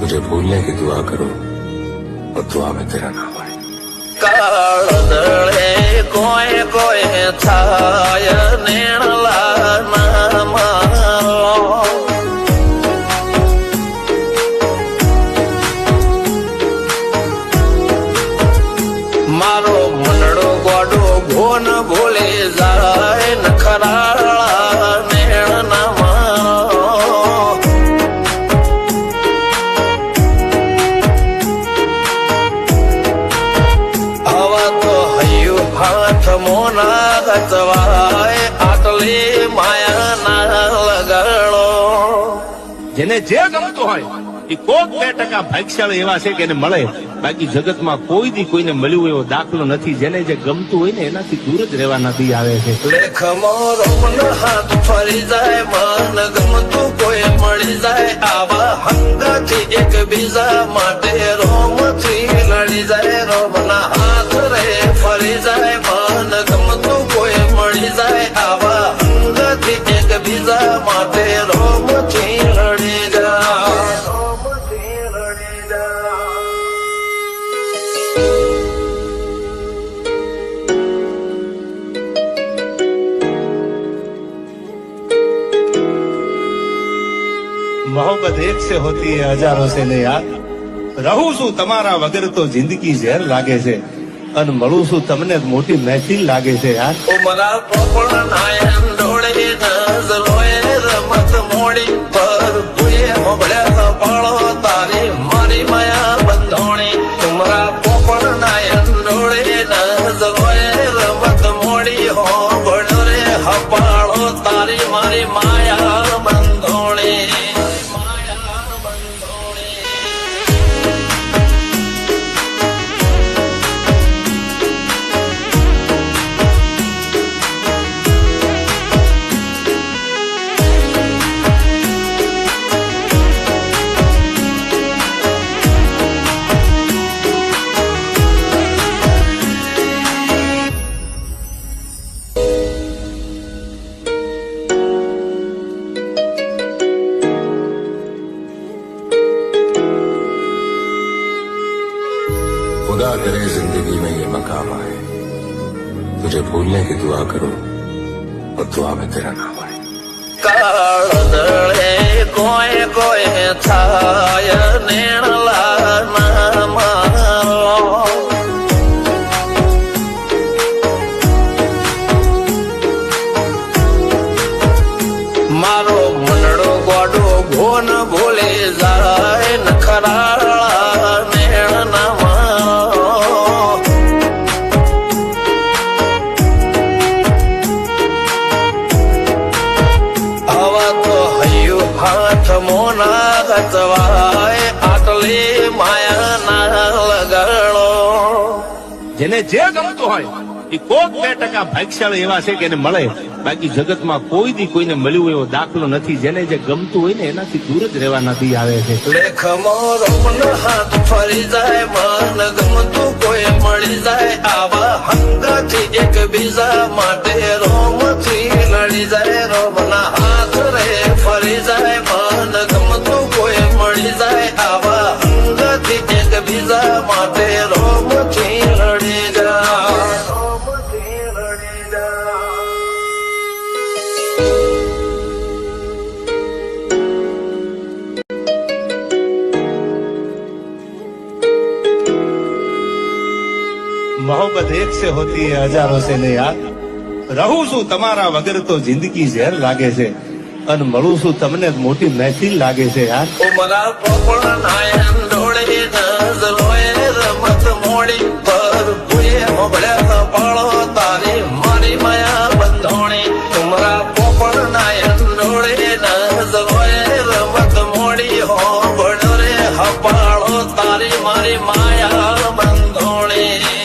तुझे भूलने की दुआ करूं और दुआ में तेरा नाम आए। काळदळे कोय कोय थाय नेणला नाम मारो मनडो गोडो भोन भूले जाय नखराळा नेण नाम हाथ मोना गजवाय आटले माया ना લગાડો। જેને જે ગમતું હોય એ કોક 2% ભાગ્યશાળી એવા છે કે એને મળે, બાકી જગતમાં કોઈ દી કોઈને મળ્યું એવો દાખલો નથી। જેને જે ગમતું હોય ને એનાથી દૂર જ રહેવાના દી આવે છે। લેખ મોરો મન હાથ ફરી જાય, મન ગમતું કોઈ મળી જાય, આવા હંગાથી એકબીજા માટે રોમથી લડી જાય। રોમના હાથ રે ફરી જાય, મન ગમતું કોઈ મળી જાય, આવા હંગાથી એકબીજા માટે રોમથી લડી જાય। मोहब्बत एक से होती है हजारों से ने यार। रहूं છું તમારા વગર તો જિંદગી ઝેર લાગે છે, અને મળું છું તમને મોટી મહેફિલ લાગે છે યાર। ઉમરા પોપળ નાયન ડોળે નજરોએ રમત મોડી પર ભૂએ મોબળ્યા પાળો તારી મારી માયા બંધોણી। ઉમરા પોપળ નાયન ડોળે નજરોએ રમત મોડી હો બળો રે હપાળો તારી મારી માયા બંધોણી। खुदा करे जिंदगी में ये मकाम आए, तुझे भूलने की दुआ करूं और दुआ में तेरा नाम आए। काळदळे कोय कोय थाय नेणला नाम मारो मनडो गोडो भोन भूले जाय नखराळा नेण नाम हाथ मोना गजवाय आटले माया ना લગાડો। જેને જે ગમતું હોય એ કોક 2% ભાગ્યશાળી એવા છે કે એને મળે, બાકી જગતમાં કોઈ દી કોઈને મળ્યું એવો દાખલો નથી। જેને જે ગમતું હોય ને એનાથી દૂર જ રહેવાના દી આવે છે। લેખ મોરો મન હાથ ફરી જાય, મન ગમતું કોઈ મળી જાય, આવા હંગાથી એકબીજા માટે રોમથી લડી જાય। રોમના હાથ રે ફરી જાય, મન ગમતું કોઈ મળી જાય, આવા હંગાથી એકબીજા માટે રોમથી લડી જાય। मोहब्बत एक से होती है हजारों से ने यार। रहूं છું તમારા વગર તો જિંદગી ઝેર લાગે છે, અને મળું છું તમને મોટી મહેફિલ લાગે છે યાર। ઉમરા પોપળ નાયન ડોળે નજરોએ રમત મોડી પર ભૂએ મોબળ્યા પાળો તારી મારી માયા બંધોણી। ઉમરા પોપળ નાયન ડોળે નજરોએ રમત મોડી હો બળો રે હપાળો તારી મારી માયા બંધોણી।